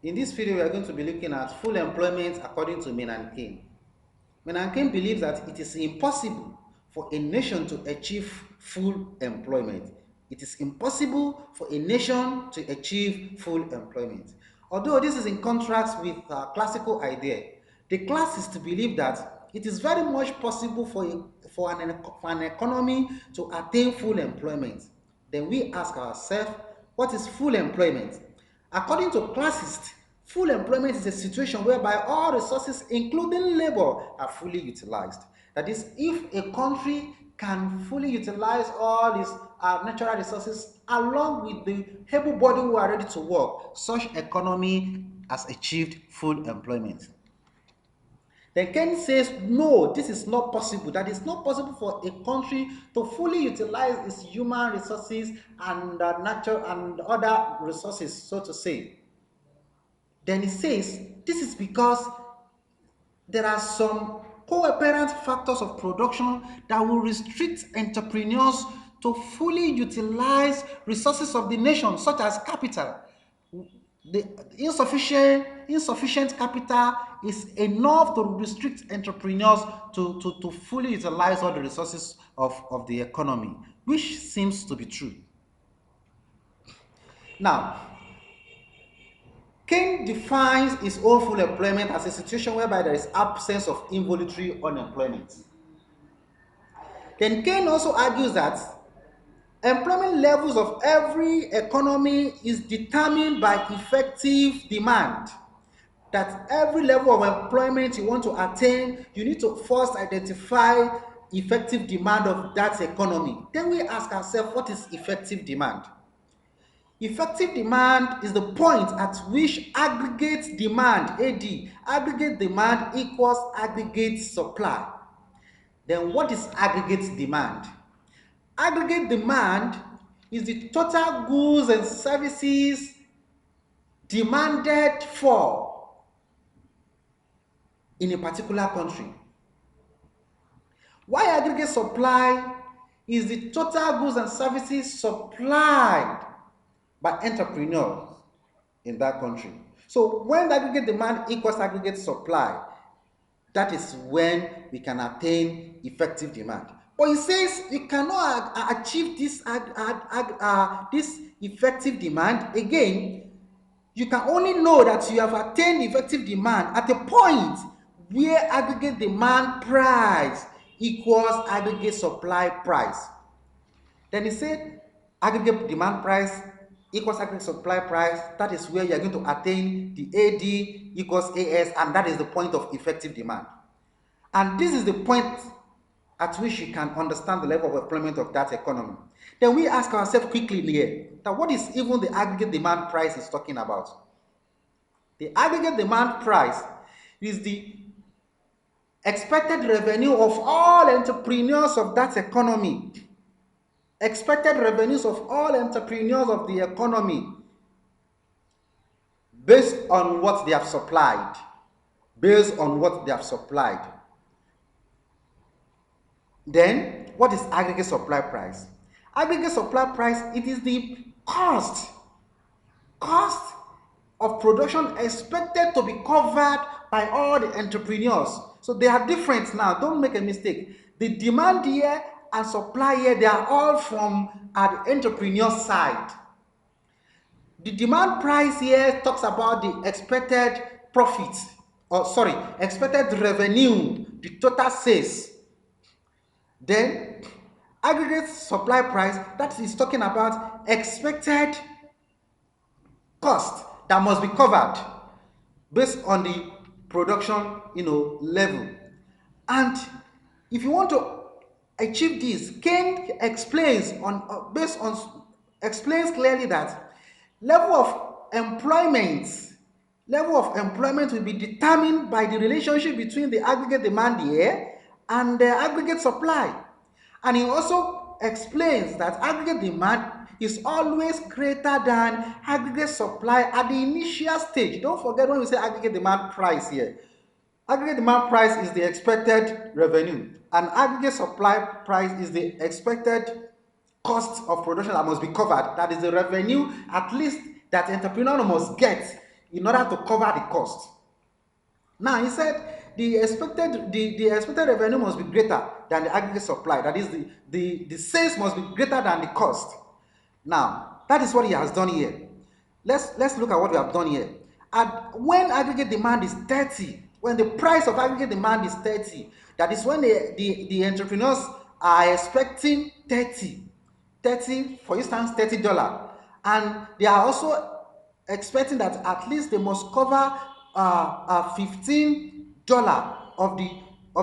In this video, we are going to be looking at full employment according to Maynard Keynes. Maynard Keynes believes that it is impossible for a nation to achieve full employment. It is impossible for a nation to achieve full employment. Although this is in contrast with classical idea, the classics believe that it is very much possible for an economy to attain full employment. Then we ask ourselves, what is full employment? According to classists, full employment is a situation whereby all resources, including labor, are fully utilized. That is, if a country can fully utilize all these natural resources along with the able body who are ready to work, such economy has achieved full employment. Then Keynes says, no, this is not possible. That it's not possible for a country to fully utilize its human resources and natural and other resources, so to say. Then he says, this is because there are some co-apparent factors of production that will restrict entrepreneurs to fully utilize resources of the nation, such as capital. The insufficient capital is enough to restrict entrepreneurs to fully utilize all the resources of the economy, which seems to be true. Now, Keynes defines his own full employment as a situation whereby there is absence of involuntary unemployment. Then Keynes also argues that employment levels of every economy is determined by effective demand. That every level of employment you want to attain, you need to first identify effective demand of that economy. Then we ask ourselves, what is effective demand? Effective demand is the point at which aggregate demand, AD, aggregate demand equals aggregate supply. Then what is aggregate demand? Aggregate demand is the total goods and services demanded for in a particular country. While aggregate supply is the total goods and services supplied by entrepreneurs in that country. So when aggregate demand equals aggregate supply, that is when we can attain effective demand. But he says we cannot achieve this effective demand. Again, you can only know that you have attained effective demand at a point where aggregate demand price equals aggregate supply price. Then he said aggregate demand price equals aggregate supply price. That is where you are going to attain the AD equals AS, and that is the point of effective demand. And this is the point at which you can understand the level of employment of that economy. Then we ask ourselves quickly here, that what is even the aggregate demand price is talking about? The aggregate demand price is the expected revenue of all entrepreneurs of that economy. Expected revenues of all entrepreneurs of the economy based on what they have supplied. Based on what they have supplied. Then, what is aggregate supply price? Aggregate supply price, it is the cost of production expected to be covered by all the entrepreneurs. So they are different now. Don't make a mistake. The demand here and supply here, they are all from the entrepreneur side. The demand price here talks about the expected profit, expected revenue, the total sales. Then aggregate supply price, that is talking about expected cost that must be covered based on the production level. And if you want to achieve this, Keynes explains explains clearly that level of employment will be determined by the relationship between the aggregate demand here and the aggregate supply. And he also explains that aggregate demand is always greater than aggregate supply at the initial stage. Don't forget when we say aggregate demand price here. Aggregate demand price is the expected revenue, and aggregate supply price is the expected cost of production that must be covered. That is the revenue, at least, that entrepreneur must get in order to cover the cost. Now he said the expected revenue must be greater than the aggregate supply. That is, the sales must be greater than the cost. Now that is what he has done here. Let's look at what we have done here. And when aggregate demand is 30, when the price of aggregate demand is 30, that is when the entrepreneurs are expecting 30, for instance, $30, and they are also expecting that at least they must cover $15 of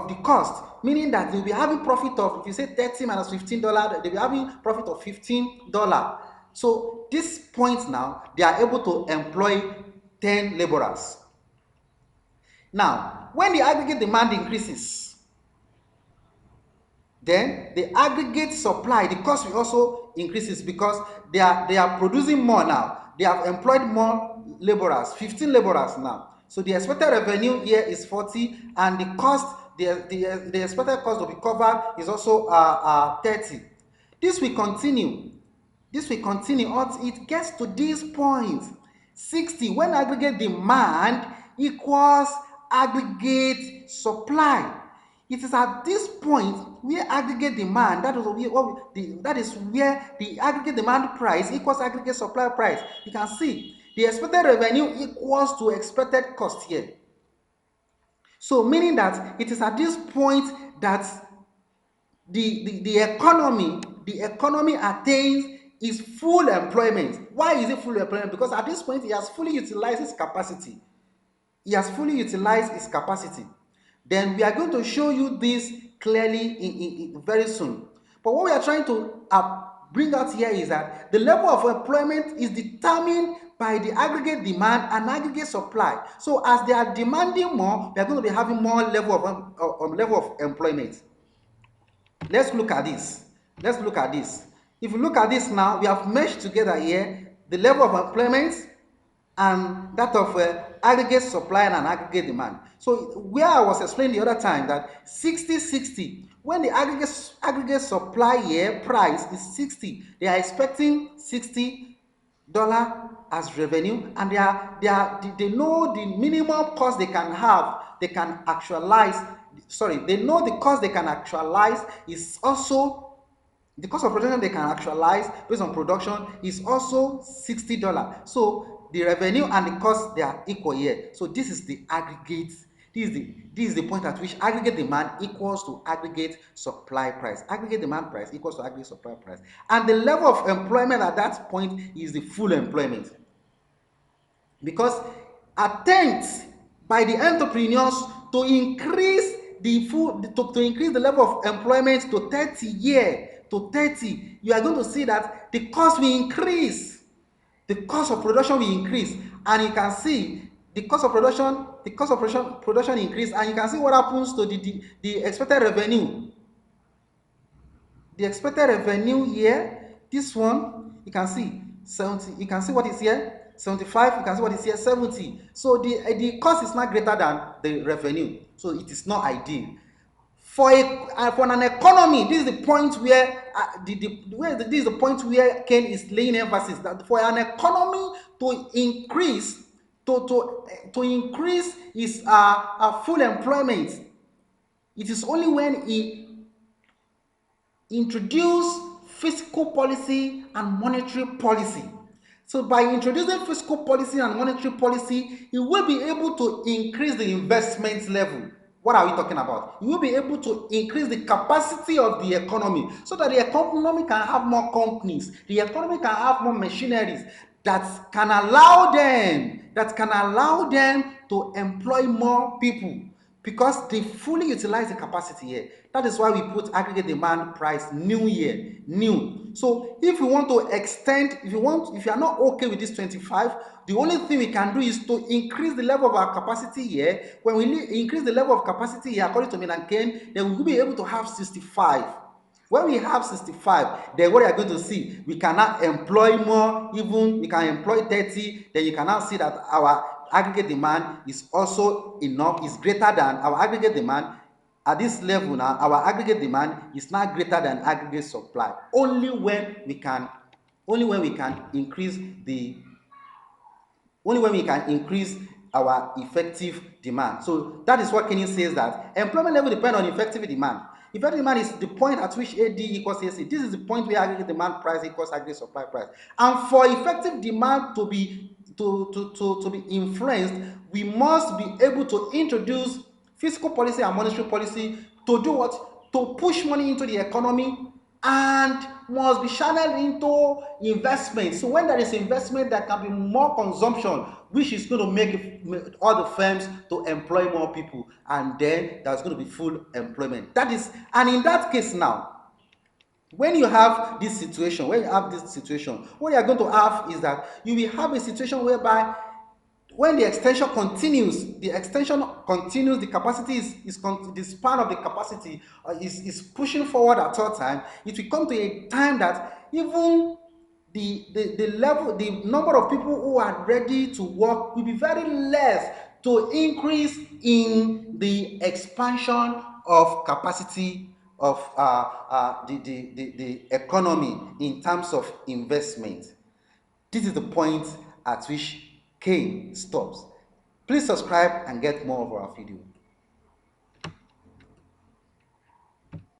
the cost, meaning that they'll be having profit of, if you say 30 minus $15, they'll be having profit of $15. So this point now, they are able to employ 10 laborers. Now, when the aggregate demand increases, then the aggregate supply, the cost will also increases, because they are producing more now. They have employed more laborers, 15 laborers now. So the expected revenue here is 40, and the cost, the expected cost to be covered is also 30. This will continue. This will continue until it gets to this point, 60, when aggregate demand equals aggregate supply. It is at this point where aggregate demand, that is where the aggregate demand price equals aggregate supply price. You can see the expected revenue equals to expected cost here. So meaning that it is at this point that the economy attains its full employment. Why is it full employment? Because at this point it has fully utilized its capacity. It has fully utilized its capacity. Then we are going to show you this clearly in very soon. But what we are trying to bring out here is that the level of employment is determined by the aggregate demand and aggregate supply. So as they are demanding more, we are going to be having more level of employment. Let's look at this. Let's look at this. If you look at this now, we have meshed together here the level of employment and that of aggregate supply and aggregate demand. So where I was explaining the other time that 60-60, when the aggregate supply here price is 60, they are expecting $60 as revenue, and they know the minimum cost they can have, they can actualize. Sorry, they know the cost they can actualize is also, the cost of production they can actualize based on production is also $60. So the revenue and the cost, they are equal here. So this is the aggregate. This is the point at which aggregate demand equals to aggregate supply price. Aggregate demand price equals to aggregate supply price. And the level of employment at that point is the full employment. Because attempts by the entrepreneurs to increase the level of employment to 30, you are going to see that the cost will increase. The cost of production will increase, and you can see the cost of production increase, and you can see what happens to the expected revenue. The expected revenue here, this one, you can see 70. You can see what is here, 75. You can see what is here, 70. So the cost is not greater than the revenue. So it is not ideal. For an economy, this is the point where this is the point where Keynes is laying emphasis that for an economy to increase its full employment, it is only when he introduce fiscal policy and monetary policy. So by introducing fiscal policy and monetary policy, he will be able to increase the investment level. What are we talking about? You will be able to increase the capacity of the economy so that the economy can have more companies, the economy can have more machineries that can allow them to employ more people, because they fully utilize the capacity here. That is why we put aggregate demand price new here, new. So if you want to extend, if you are not okay with this 25, the only thing we can do is to increase the level of our capacity here. When we increase the level of capacity here, according to Keynes, then we will be able to have 65. When we have 65, then what you are going to see, we cannot employ more, even we can employ 30, then you cannot see that our aggregate demand is also enough, is greater than our aggregate demand. At this level now, our aggregate demand is not greater than aggregate supply. Only when we can increase the Only when we can increase our effective demand. So that is what Keynes says, that employment level depends on effective demand. Effective demand is the point at which AD equals AC. This is the point where aggregate demand price equals aggregate supply price. And for effective demand to be influenced, we must be able to introduce fiscal policy and monetary policy to do what? To push money into the economy, and must be channeled into investment. So when there is investment, there can be more consumption, which is going to make all the firms to employ more people, and then there's going to be full employment. That is, and in that case now, when you have this situation, what you are going to have is that you will have a situation whereby when the extension continues, the capacity the span of the capacity is pushing forward at all time. It will come to a time that even the number of people who are ready to work will be very less to increase in the expansion of capacity of the economy in terms of investment. This is the point at which Keynes stops. Please subscribe and get more of our video.